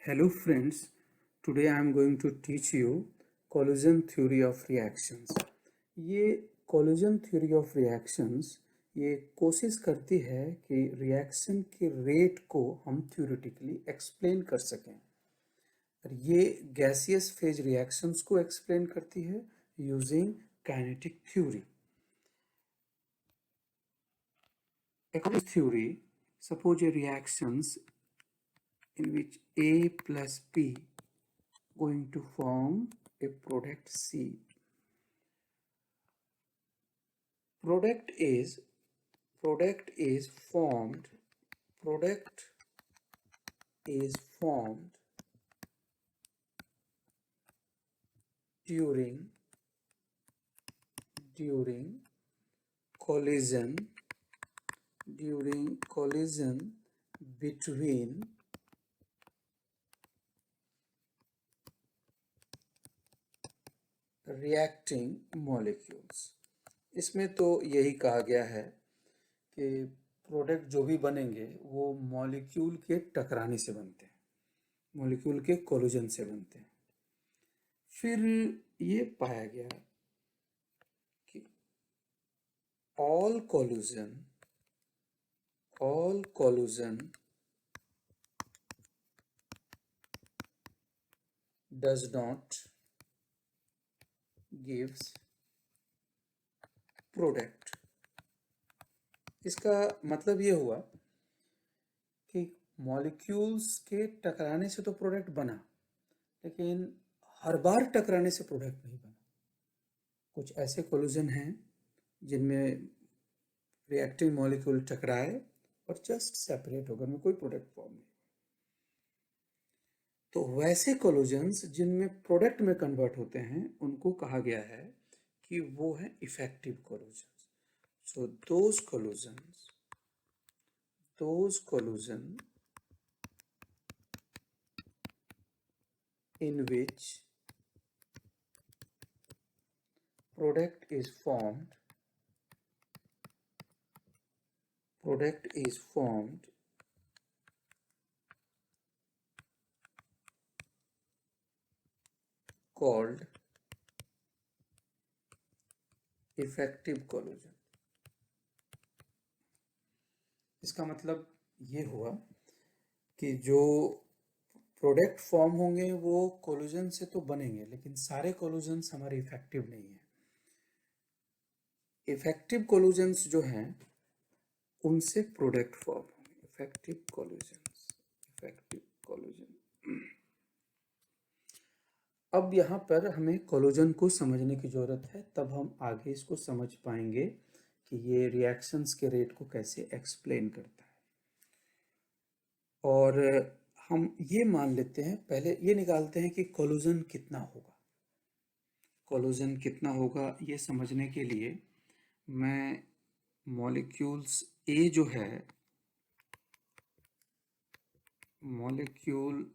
Hello friends, today I am going to teach you collision theory of reactions. ये collision theory of reactions ये कोशिश करती है कि रिएक्शन के रेट को हम थ्योरेटिकली एक्सप्लेन कर सकें। और ये गैसियस फेज रिएक्शंस को एक्सप्लेन करती है using kinetic theory. According to theory, suppose a reactions in which A plus B going to form a product C. Product is formed during collision between reacting molecules। इसमें तो यही कहा गया है कि प्रोडक्ट जो भी बनेंगे वो मॉलिक्यूल के टकराने से बनते हैं, मॉलिक्यूल के कोलिजन से बनते हैं। फिर ये पाया गया कि all collision does not gives product. इसका मतलब ये हुआ कि मॉलिक्यूल्स के टकराने से तो प्रोडक्ट बना, लेकिन हर बार टकराने से प्रोडक्ट नहीं बना। कुछ ऐसे कोलिजन हैं जिनमें रिएक्टिंग मॉलिक्यूल टकराए और जस्ट सेपरेट होकर में कोई प्रोडक्ट फॉर्म नहीं। तो वैसे कोलिजन्स जिनमें प्रोडक्ट में कन्वर्ट होते हैं उनको कहा गया है कि वो है effective collisions. So those collision in which product is formed called effective collision. इसका मतलब ये हुआ कि जो प्रोडक्ट फॉर्म होंगे वो कोलिजन से तो बनेंगे, लेकिन सारे कोलिजन्स हमारे इफेक्टिव नहीं है। इफेक्टिव कोलिजन्स जो हैं उनसे प्रोडक्ट फॉर्म होंगे, इफेक्टिव कोलिजन। अब यहाँ पर हमें कोलिजन को समझने की ज़रूरत है, तब हम आगे इसको समझ पाएंगे कि ये रिएक्शंस के रेट को कैसे एक्सप्लेन करता है। और हम ये मान लेते हैं, पहले ये निकालते हैं कि कोलिजन कितना होगा। कोलिजन कितना होगा ये समझने के लिए मैं मॉलिक्यूल्स ए जो है, मॉलिक्यूल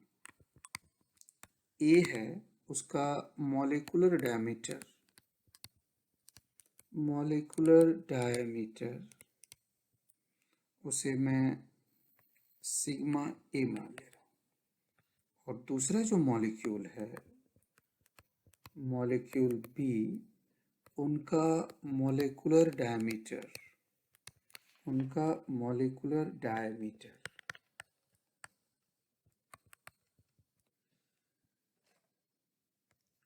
ए है उसका मॉलिक्यूलर डायमीटर उसे मैं सिग्मा ए मान ले रहा हूँ। और दूसरा जो मॉलिक्यूल है, मॉलिक्यूल बी, उनका मॉलिक्यूलर डायमीटर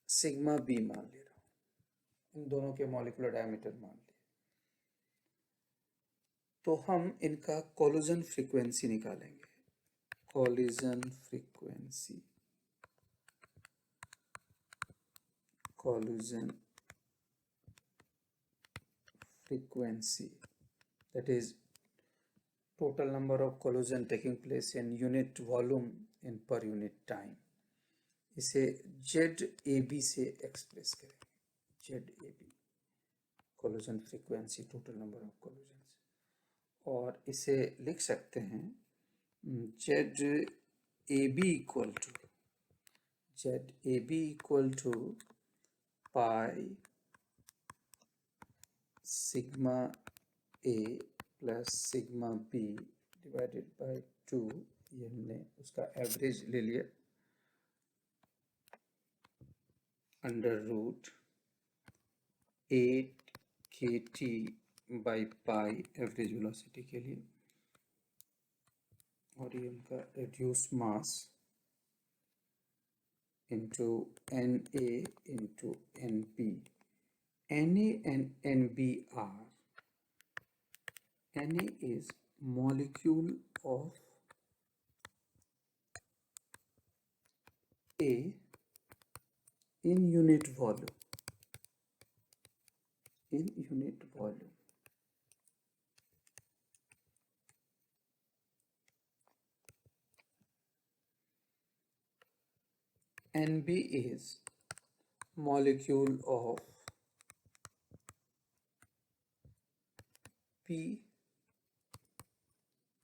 सिग्मा बी मान ले रहा हूँ। इन दोनों के मॉलिक्यूलर डायमीटर मान लिए तो हम इनका कोलिजन फ्रीक्वेंसी निकालेंगे। Collision frequency that is total number of collision taking place in unit volume in per unit time। इसे ZAB से एक्सप्रेस करेंगे। ZAB collision frequency, total number of collision, और इसे लिख सकते हैं ZAB equal to pi sigma A plus sigma B divided by 2। ये हमने उसका एवरेज ले लिया 8 kT by pi average velocity के लिए, और ये उनका reduce mass into Na into Nb. Na and Nb are, Na is molecule of A in unit volume, in unit volume. Nb is molecule of P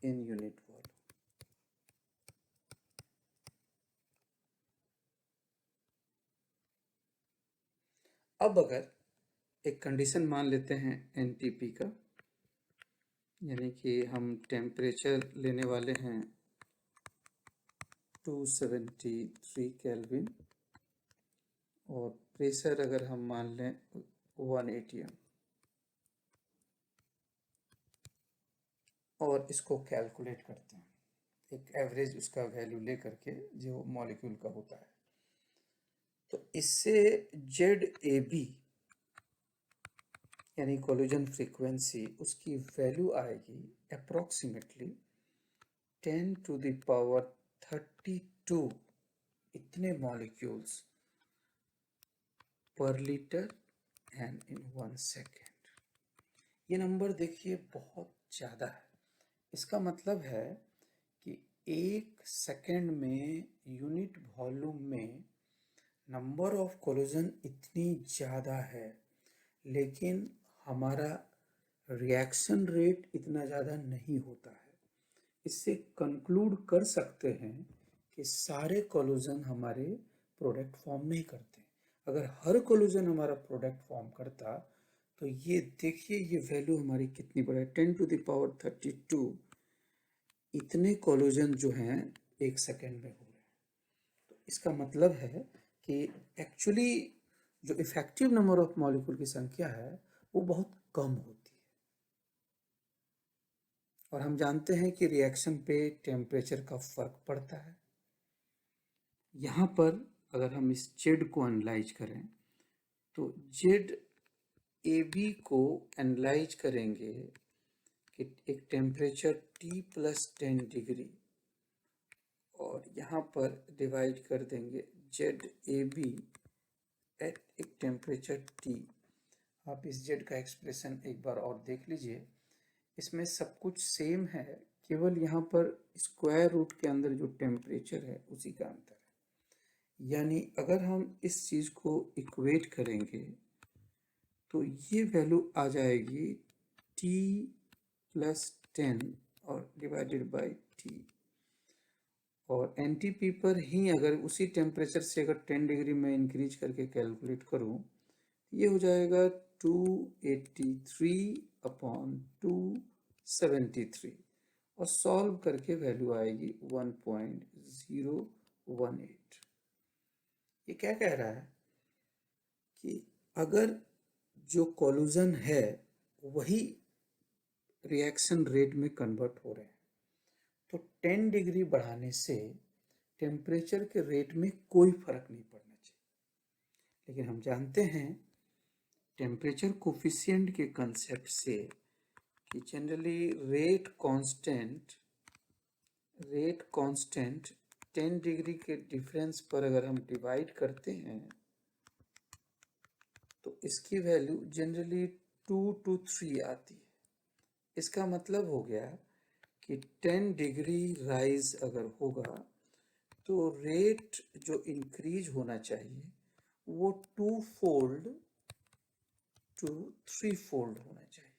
in unit volume. अब अगर एक condition मान लेते हैं एनटीपी का, यानी कि हम टेम्परेचर लेने वाले हैं 273 केल्विन, और प्रेशर अगर हम मान लें 1 atm, और इसको कैलकुलेट करते हैं एक एवरेज उसका वैल्यू ले करके जो मॉलिक्यूल का होता है, तो इससे ZAB यानी कोलिजन फ्रीक्वेंसी, उसकी वैल्यू आएगी अप्रोक्सीमेटली 10 to the power 32 इतने मॉलिक्यूल्स पर लीटर एंड इन 1 सेकेंड। ये नंबर देखिए बहुत ज़्यादा है। इसका मतलब है कि 1 सेकेंड में यूनिट वॉल्यूम में नंबर ऑफ कोलिजन इतनी ज़्यादा है, लेकिन हमारा रिएक्शन रेट इतना ज़्यादा नहीं होता है। इससे कंक्लूड कर सकते हैं कि सारे कोलिजन हमारे प्रोडक्ट फॉर्म नहीं करते। अगर हर कोलिजन हमारा प्रोडक्ट फॉर्म करता तो ये देखिए ये वैल्यू हमारी कितनी बड़ी है, 10 to the power 32 इतने कोलिजन जो हैं 1 सेकेंड में हो रहे हैं। तो इसका मतलब है कि एक्चुअली जो इफेक्टिव नंबर ऑफ मॉलिक्यूल की संख्या है वो बहुत कम होती है। और हम जानते हैं कि रिएक्शन पे टेम्परेचर का फर्क पड़ता है। यहाँ पर अगर हम इस जेड को एनालाइज करें तो ZAB को एनालाइज करेंगे कि एक टेम्परेचर T+10 डिग्री, और यहाँ पर डिवाइड कर देंगे ZAB एट एक टेम्परेचर T। आप इस Z का एक्सप्रेशन एक बार और देख लीजिए, इसमें सब कुछ सेम है, केवल यहाँ पर स्क्वायर रूट के अंदर जो टेम्परेचर है उसी का अंतर है। यानी अगर हम इस चीज़ को इक्वेट करेंगे तो ये वैल्यू आ जाएगी T+10 और डिवाइडेड बाई T, और एनटीपी पर ही अगर उसी टेम्परेचर से अगर 10 डिग्री में इंक्रीज करके कैलकुलेट करूँ, ये हो जाएगा 283 अपॉन 273, और सॉल्व करके वैल्यू आएगी 1.018। ये क्या कह रहा है कि अगर जो कोलिजन है वही रिएक्शन रेट में कन्वर्ट हो रहे हैं, तो 10 डिग्री बढ़ाने से टेम्परेचर के रेट में कोई फर्क नहीं पड़ना चाहिए। लेकिन हम जानते हैं टेम्परेचर कोफिशिएंट के कंसेप्ट से कि जनरली रेट कांस्टेंट 10 डिग्री के डिफरेंस पर अगर हम डिवाइड करते हैं तो इसकी वैल्यू जनरली 2 to 3 आती है। इसका मतलब हो गया कि 10 डिग्री राइज अगर होगा तो रेट जो इंक्रीज होना चाहिए वो 2 फोल्ड to 3 फोल्ड होना चाहिए।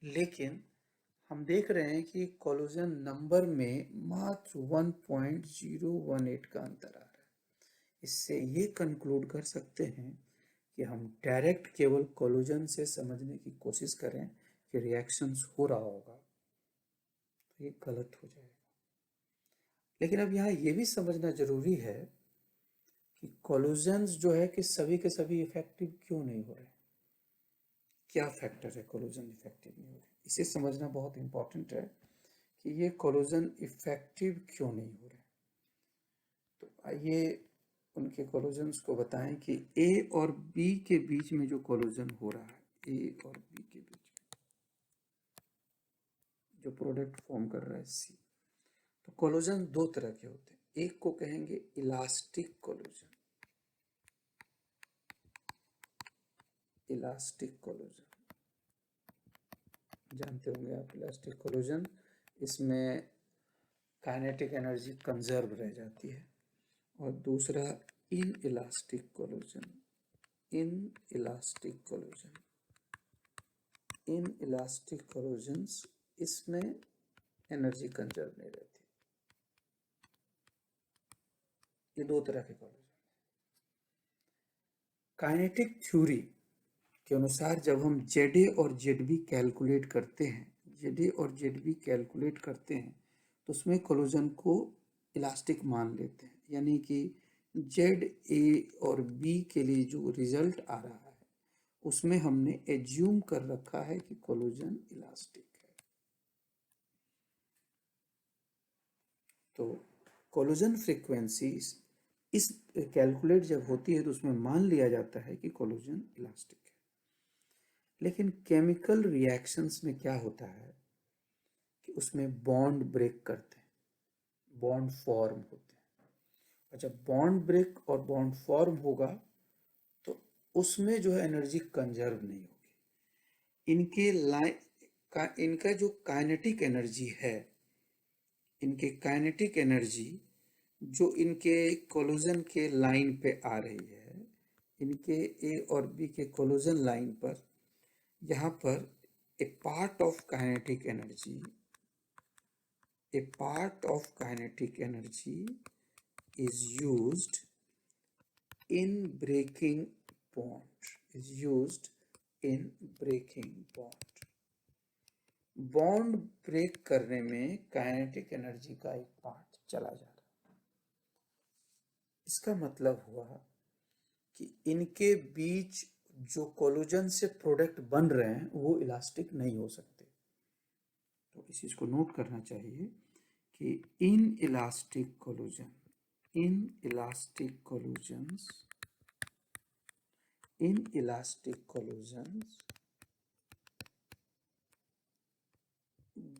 लेकिन हम देख रहे हैं कि कोलिजन नंबर में मात्र 1.018 का अंतर आ रहा है। इससे ये कंक्लूड कर सकते हैं कि हम डायरेक्ट केवल कोलिजन से समझने की कोशिश करें कि रिएक्शंस हो रहा होगा तो ये गलत हो जाएगा। लेकिन अब यहाँ ये भी समझना जरूरी है कि कोलोजन्स जो है कि सभी के सभी इफेक्टिव क्यों नहीं हो रहे, क्या फैक्टर है कोलोजन इफेक्टिव नहीं हो रहे। इसे समझना बहुत इंपॉर्टेंट है कि ये कोलोजन इफेक्टिव क्यों नहीं हो रहे। तो आइए उनके कोलोजन्स को बताएं कि ए और बी के बीच में जो कोलोजन हो रहा है, ए और बी के बीच में जो प्रोडक्ट फॉर्म कर रहा है सी, तो कोलोजन दो तरह के होते हैं। एक को कहेंगे इलास्टिक कोलोजन, इलास्टिक कोलोजन जानते होंगे आप इलास्टिक कोलोजन, इसमें काइनेटिक एनर्जी कंजर्व रह जाती है। और दूसरा inelastic collision, inelastic collision, inelastic collisions, इसमें एनर्जी कंजर्व नहीं रहती। ये दो तरह के कोलोजन। काइनेटिक थ्योरी के अनुसार जब हम ZA और ZB कैलकुलेट करते हैं, ZA और ZB कैलकुलेट करते हैं तो उसमें कोलोजन को इलास्टिक मान लेते हैं, यानी कि ZA और B के लिए जो रिजल्ट आ रहा है उसमें हमने एज्यूम कर रखा है कि कोलोजन इलास्टिक है। तो कोलोजन फ्रीक्वेंसी इस कैलकुलेट जब होती है तो उसमें मान लिया जाता है कि कोलोजन इलास्टिक है। लेकिन केमिकल रिएक्शंस में क्या होता है कि उसमें बॉन्ड ब्रेक करते हैं, बॉन्ड फॉर्म होते हैं, और जब बॉन्ड ब्रेक और बॉन्ड फॉर्म होगा तो उसमें जो है एनर्जी कंजर्व नहीं होगी। इनका जो काइनेटिक एनर्जी है, इनके काइनेटिक एनर्जी जो इनके कोलोजन के लाइन पे आ रही है, इनके ए और बी के कोलोजन लाइन पर, यहाँ पर a part of kinetic energy, a part of kinetic energy is used in breaking bond, is used in breaking bond. Bond break करने में काइनेटिक एनर्जी का एक पार्ट चला जा रहा है। इसका मतलब हुआ कि इनके बीच जो कोलोजन से प्रोडक्ट बन रहे हैं वो इलास्टिक नहीं हो सकते। तो इस चीज को नोट करना चाहिए कि inelastic collision, inelastic collisions, inelastic collisions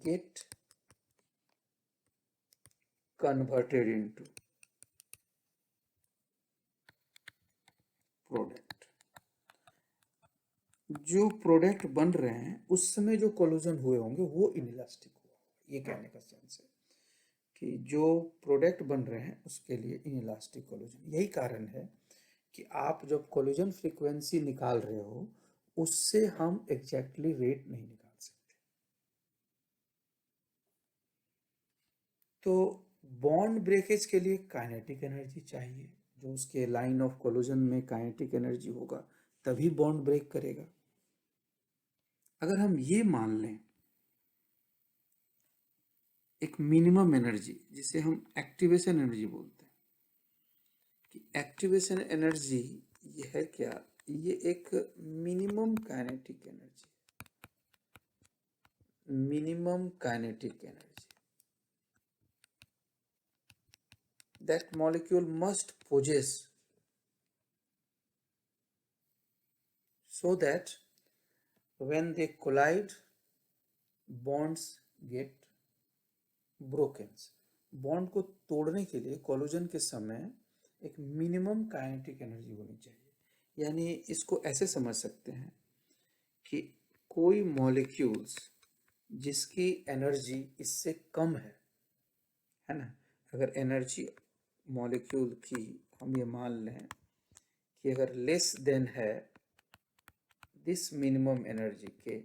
get converted into product. जो प्रोडक्ट बन रहे हैं उस समय जो कोलोजन हुए होंगे वो इनइलास्टिक हुआ, ये कहने का सेंस है कि जो प्रोडक्ट बन रहे हैं उसके लिए इनइलास्टिक कोलोजन। यही कारण है कि आप जब कोलोजन फ्रीक्वेंसी निकाल रहे हो उससे हम एग्जैक्टली रेट नहीं निकाल सकते। तो बॉन्ड ब्रेकेज के लिए काइनेटिक एनर्जी चाहिए, जो उसके लाइन ऑफ कोलोजन में काइनेटिक एनर्जी होगा तभी बॉन्ड ब्रेक करेगा। अगर हम ये मान लें एक मिनिमम एनर्जी, जिसे हम एक्टिवेशन एनर्जी बोलते हैं, कि एक्टिवेशन एनर्जी ये है क्या, ये एक minimum kinetic energy, minimum kinetic energy that molecule must possess so that when they collide bonds get broken। Bond को तोड़ने के लिए कोलोजन के समय एक मिनिमम काइनेटिक एनर्जी होनी चाहिए। यानी इसको ऐसे समझ सकते हैं कि कोई मॉलिक्यूल्स जिसकी एनर्जी इससे कम है ना, अगर एनर्जी मॉलिक्यूल की हम ये मान लें कि अगर लेस देन है दिस मिनिमम एनर्जी के,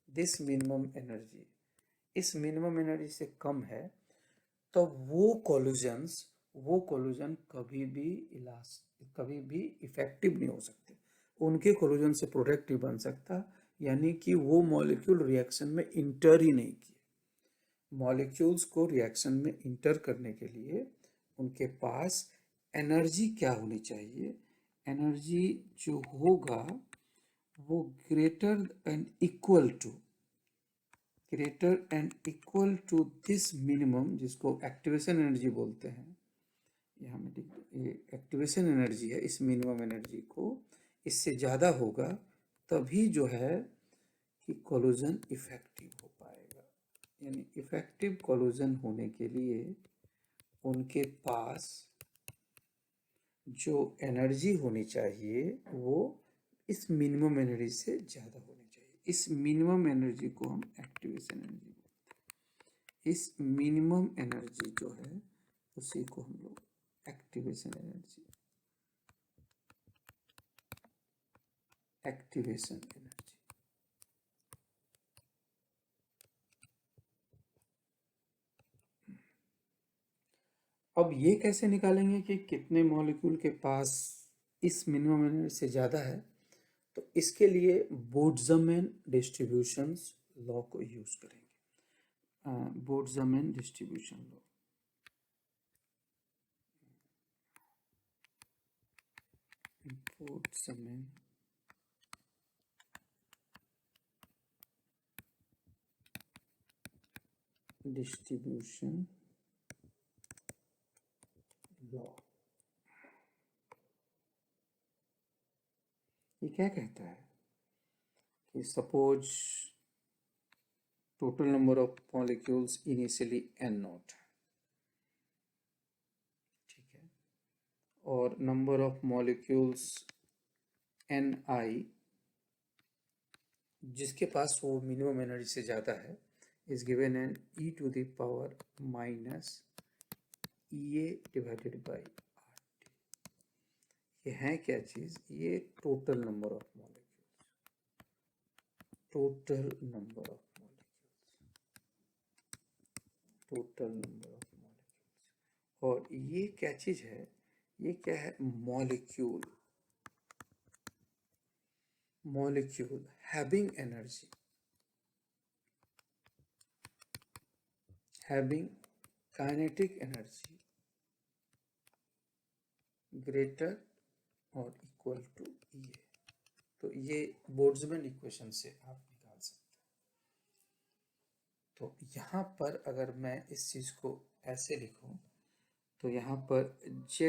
दिस मिनिमम एनर्जी इस मिनिमम एनर्जी से कम है, तो वो कोलोजन कभी भी इफेक्टिव नहीं हो सकते, उनके कोलोजन से प्रोडक्ट नहीं बन सकता। यानी कि वो मॉलिक्यूल रिएक्शन में इंटर ही नहीं किए। मॉलिक्यूल्स को रिएक्शन में इंटर करने के लिए उनके पास एनर्जी क्या होनी चाहिए, एनर्जी जो होगा वो greater and equal to this minimum, जिसको एक्टिवेशन एनर्जी बोलते हैं। यहाँ में ये एक्टिवेशन एनर्जी है, इस मिनिमम एनर्जी को इससे ज़्यादा होगा तभी जो है कि कोलिजन इफेक्टिव हो पाएगा। यानी इफेक्टिव कोलिजन होने के लिए उनके पास जो एनर्जी होनी चाहिए वो इस मिनिमम एनर्जी से ज़्यादा होनी चाहिए। इस मिनिमम एनर्जी को हम एक्टिवेशन एनर्जी बोलते हैं। इस मिनिमम एनर्जी जो है उसी को हम लोग एक्टिवेशन एनर्जी अब ये कैसे निकालेंगे कि कितने मॉलिक्यूल के पास इस मिनिमम एनर्जी से ज़्यादा है? तो इसके लिए बोल्ट्जमैन डिस्ट्रीब्यूशंस लॉ को यूज़ करेंगे। Boltzmann distribution law, Boltzmann distribution law, ये क्या कहता है कि suppose total number of molecules initially n0, ठीक है, और नंबर ऑफ मॉलिक्यूल्स ni जिसके पास वो मिनिमम एनर्जी से ज़्यादा है is given n e to the power minus EA divided by RT। ये है क्या चीज़? ये total number of molecules, total number of molecules. और ये क्या चीज़ है? ये क्या है? Molecule having energy, having kinetic energy greater or equal to EA। तो ये बोल्ट्जमैन इक्वेशन से आप निकाल सकते हैं। तो यहाँ पर अगर मैं इस चीज़ को ऐसे लिखूं तो यहाँ पर Z,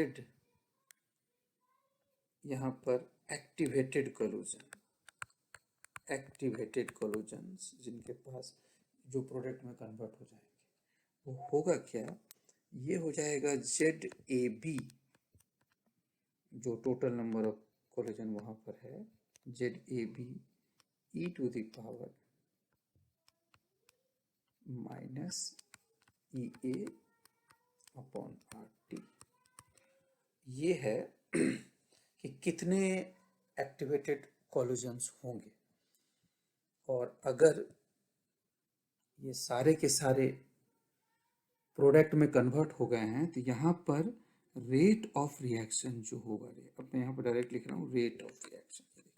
यहाँ पर एक्टिवेटेड कोलिजन्स जिनके पास जो प्रोडक्ट में कन्वर्ट हो जाएंगे वो होगा क्या? ये हो जाएगा ZAB, जो टोटल नंबर ऑफ कोलिजन वहाँ पर है, ZAB e to the power minus EA upon RT। ये है कि कितने एक्टिवेटेड कोलिजन्स होंगे, और अगर ये सारे के सारे प्रोडक्ट में कन्वर्ट हो गए हैं तो यहाँ पर रेट ऑफ रिएक्शन जो होगा, अब मैं यहाँ पर डायरेक्ट लिख रहा हूँ रेट ऑफ रिएक्शन। देखिए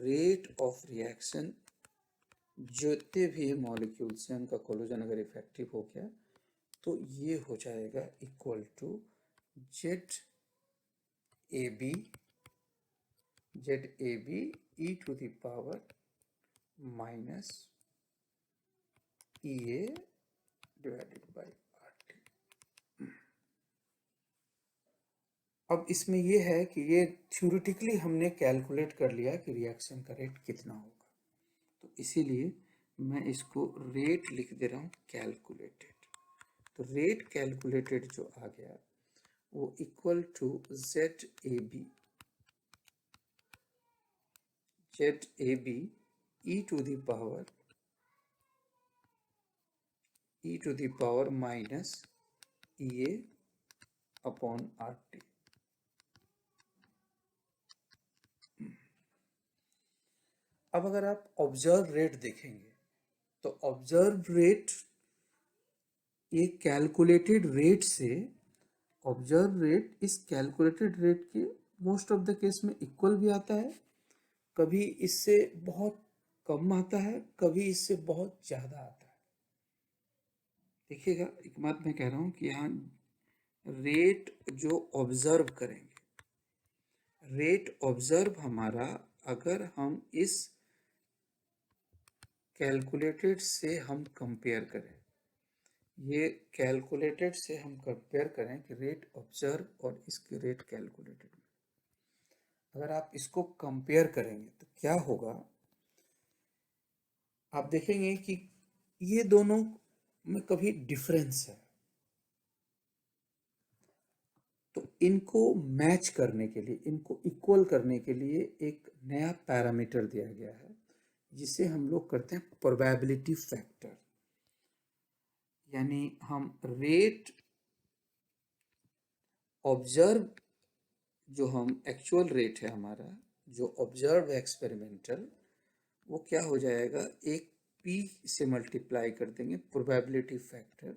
रेट ऑफ रिएक्शन जितने भी मॉलिक्यूल्स हैं उनका कोलिजन अगर इफेक्टिव हो गया तो ये हो जाएगा equal to ZAB e to the power minus EA divided by RT। अब इसमें ये है कि ये थ्योरेटिकली हमने कैलकुलेट कर लिया कि रिएक्शन का रेट कितना होगा, तो इसीलिए मैं इसको रेट लिख दे रहा हूँ कैलकुलेटेड। तो रेट कैलकुलेटेड जो आ गया वो equal to ZAB e to the power minus EA upon RT। अब अगर आप ऑब्जर्व रेट देखेंगे तो ऑब्जर्व रेट ये कैलकुलेटेड रेट से, ऑब्जर्व रेट इस कैलकुलेटेड रेट के मोस्ट ऑफ द केस में इक्वल भी आता है, कभी इससे बहुत कम आता है, कभी इससे बहुत ज़्यादा आता है। देखिएगा एक बात मैं कह रहा हूँ कि यहाँ रेट जो ऑब्जर्व करेंगे, रेट ऑब्जर्व हमारा अगर हम इस कैलकुलेटेड से हम कंपेयर करें, ये कैलकुलेटेड से हम कंपेयर करें कि रेट ऑब्जर्व और इसके रेट कैलकुलेटेड में अगर आप इसको कंपेयर करेंगे तो क्या होगा, आप देखेंगे कि ये दोनों में कभी डिफरेंस है। तो इनको मैच करने के लिए, इनको इक्वल करने के लिए एक नया पैरामीटर दिया गया है जिसे हम लोग करते हैं प्रोबेबिलिटी फैक्टर। यानी हम रेट ऑब्जर्व, जो हम एक्चुअल रेट है हमारा जो ऑब्जर्व एक्सपेरिमेंटल, वो क्या हो जाएगा, एक पी से मल्टीप्लाई कर देंगे प्रोबेबिलिटी फैक्टर,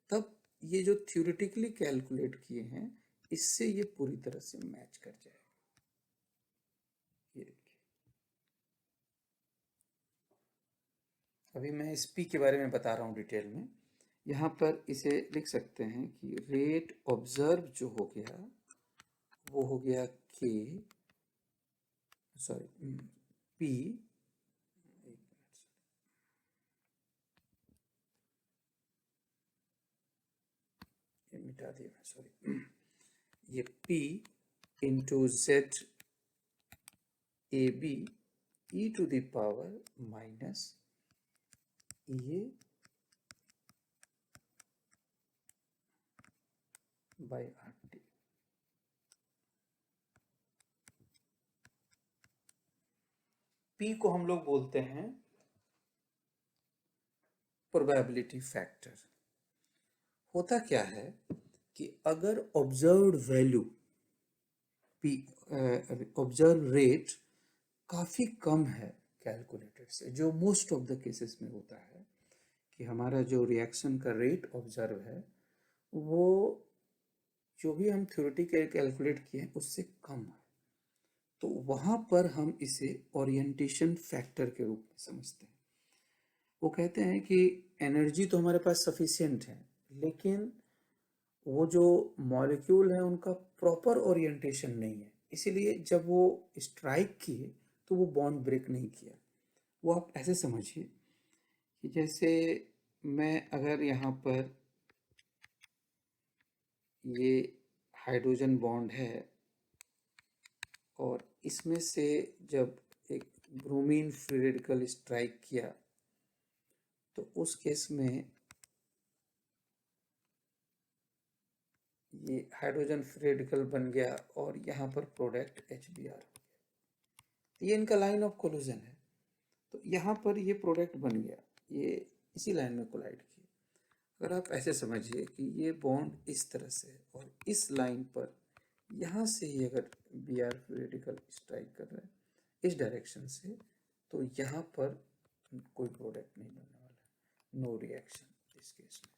तब ये जो थ्योरेटिकली कैलकुलेट किए हैं इससे ये पूरी तरह से मैच कर जाएगा। ये देखिए, अभी मैं इस पी के बारे में बता रहा हूँ डिटेल में। यहाँ पर इसे लिख सकते हैं कि रेट ऑब्जर्व जो हो गया वो हो गया के, सॉरी पी, ये मिटा दिया मैं, सॉरी, ये P into Z A B E to the power minus ये बाई आर टी। P को हम लोग बोलते हैं प्रोबेबिलिटी फैक्टर। होता क्या है कि अगर observed value P, observe rate काफ़ी कम है कैलकुलेटेड से, जो मोस्ट ऑफ द केसेस में होता है कि हमारा जो रिएक्शन का रेट ऑब्जर्व है वो जो भी हम थ्योरेटिकली कैलकुलेट किए हैं उससे कम है, तो वहाँ पर हम इसे ओरिएंटेशन फैक्टर के रूप में समझते हैं। वो कहते हैं कि एनर्जी तो हमारे पास सफिशिएंट है, लेकिन वो जो मॉलिक्यूल है उनका प्रॉपर ओरिएंटेशन नहीं है, इसीलिए जब वो स्ट्राइक किए तो वो बॉन्ड ब्रेक नहीं किया। वो आप ऐसे समझिए कि जैसे मैं अगर यहाँ पर ये हाइड्रोजन बॉन्ड है और इसमें से जब एक ब्रोमीन फ्री रेडिकल स्ट्राइक किया तो उस केस में ये हाइड्रोजन फ्री रेडिकल बन गया और यहाँ पर प्रोडक्ट HBr हो गया। तो ये इनका लाइन ऑफ कोलिजन है, तो यहाँ पर ये प्रोडक्ट बन गया, ये इसी लाइन में कोलाइड किया। अगर आप ऐसे समझिए कि ये बॉन्ड इस तरह से है और इस लाइन पर यहाँ से ही अगर Br फ्री रेडिकल स्ट्राइक कर रहा है इस डायरेक्शन से, तो यहाँ पर कोई प्रोडक्ट नहीं बनने वाला है, नो रिएक्शन इस केस में।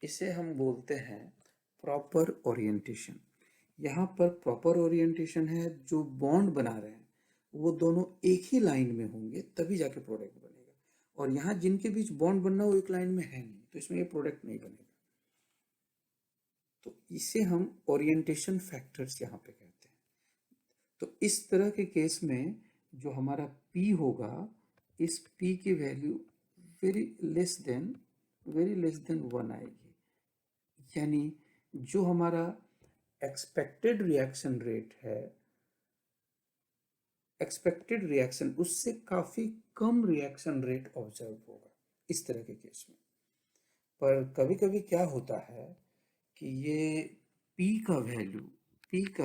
इसे हम बोलते हैं प्रॉपर ओरिएंटेशन। यहाँ पर प्रॉपर ओरिएंटेशन है, जो बॉन्ड बना रहे हैं वो दोनों एक ही लाइन में होंगे तभी जाके प्रोडक्ट बनेगा, और यहाँ जिनके बीच बॉन्ड बनना वो एक लाइन में है नहीं, तो इसमें ये प्रोडक्ट नहीं बनेगा। तो इसे हम ओरिएंटेशन फैक्टर्स यहाँ पे कहते हैं। तो इस तरह के केस में जो हमारा P होगा, इस P की वैल्यू वेरी लेस देन 1 आएगी, यानी जो हमारा एक्सपेक्टेड रिएक्शन रेट है, एक्सपेक्टेड रिएक्शन उससे काफ़ी कम रिएक्शन रेट ऑब्जर्व होगा इस तरह के केस में। पर कभी कभी क्या होता है कि ये P का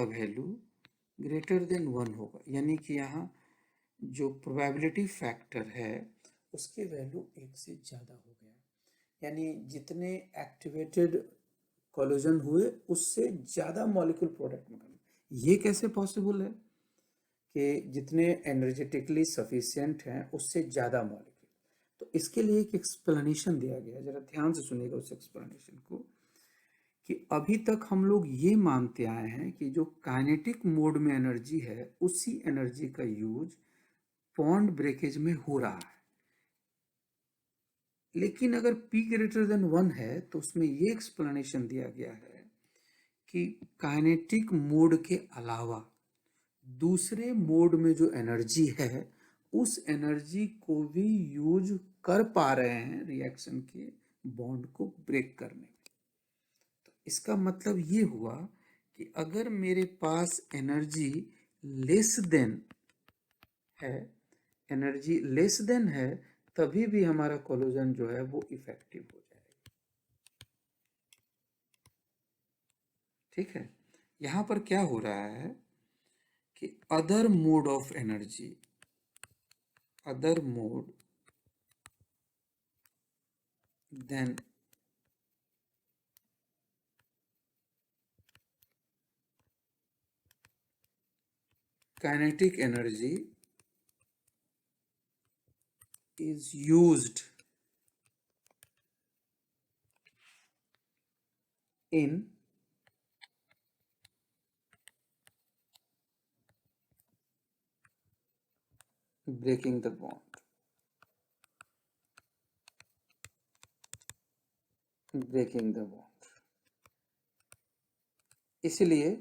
वैल्यू ग्रेटर देन 1 होगा, यानी कि यहाँ जो प्रोबेबिलिटी फैक्टर है उसकी वैल्यू 1 से ज़्यादा हो गया, यानी जितने एक्टिवेटेड कोलिजन हुए उससे ज़्यादा मॉलिक्यूल प्रोडक्ट निकले। ये कैसे पॉसिबल है कि जितने एनर्जेटिकली सफिशिएंट हैं उससे ज़्यादा मॉलिक्यूल? तो इसके लिए एक एक्सप्लेनेशन दिया गया, जरा ध्यान से सुनिएगा उस एक्सप्लेनेशन को, कि अभी तक हम लोग ये मानते आए हैं कि जो काइनेटिक मोड में एनर्जी है उसी एनर्जी का यूज बॉन्ड ब्रेकेज में हो रहा है, लेकिन अगर P ग्रेटर देन 1 है तो उसमें ये एक्सप्लेनेशन दिया गया है कि काइनेटिक मोड के अलावा दूसरे मोड में जो एनर्जी है उस एनर्जी को भी यूज कर पा रहे हैं रिएक्शन के बॉन्ड को ब्रेक करने में। तो इसका मतलब ये हुआ कि अगर मेरे पास एनर्जी लेस देन है, एनर्जी लेस देन है, तभी भी हमारा कोलिजन जो है वो इफेक्टिव हो जाएगा। ठीक है, यहां पर क्या हो रहा है कि other mode of energy, other mode then kinetic energy is used in breaking the bond, breaking the bond। इसलिए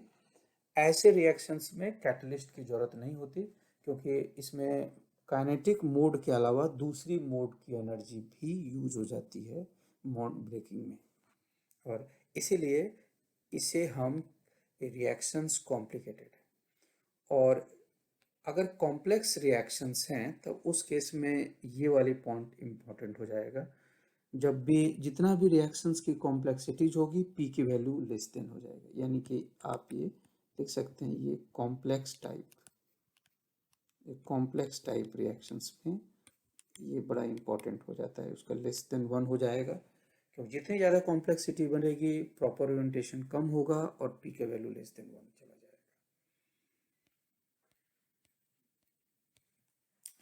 ऐसे रिएक्शंस में कैटलिस्ट की जरूरत नहीं होती, क्योंकि इसमें काइनेटिक मोड के अलावा दूसरी मोड की एनर्जी भी यूज हो जाती है बॉन्ड ब्रेकिंग में, और इसीलिए इसे हम रिएक्शंस कॉम्प्लिकेटेड है। और अगर कॉम्प्लेक्स रिएक्शंस हैं तो उस केस में ये वाली पॉइंट इम्पोर्टेंट हो जाएगा। जब भी जितना भी रिएक्शंस की कॉम्प्लेक्सिटीज होगी पी की वैल्यू लेस देन हो जाएगा, यानी कि आप ये देख सकते हैं ये कॉम्प्लेक्स टाइप रिएक्शंस में ये बड़ा इंपॉर्टेंट हो जाता है, उसका लेस देन 1 हो जाएगा, क्योंकि जितनी ज़्यादा कॉम्प्लेक्सिटी बनेगी प्रॉपर ओरिएंटेशन कम होगा और पी का वैल्यू लेस देन 1 चला जाएगा।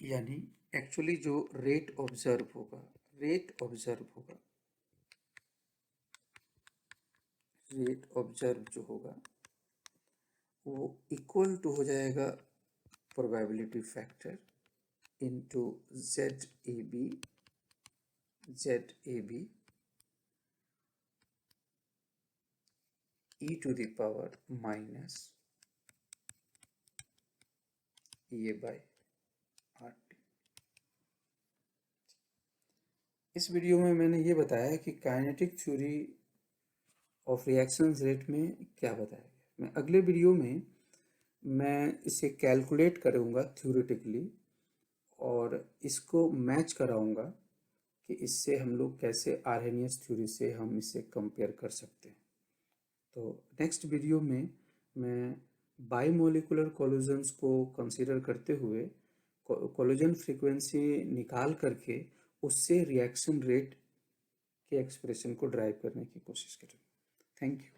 यानी एक्चुअली जो रेट ऑब्जर्व होगा रेट ऑब्जर्व जो होगा वो इक्वल टू हो जाएगा probability factor into Z A B E to the power minus A by R T. इस वीडियो में मैंने ये बताया कि kinetic theory of reactions rate में क्या बताया गया। मैं अगले वीडियो में मैं इसे कैलकुलेट करूँगा थ्योरेटिकली और इसको मैच कराऊँगा कि इससे हम लोग कैसे आर्हेनियस थ्योरी से हम इसे कंपेयर कर सकते हैं। तो नेक्स्ट वीडियो में मैं बाईमोलिकुलर कोलिजन्स को कंसीडर करते हुए कोलिजन फ्रीक्वेंसी निकाल करके उससे रिएक्शन रेट के एक्सप्रेशन को ड्राइव करने की कोशिश करेंगे। Thank you.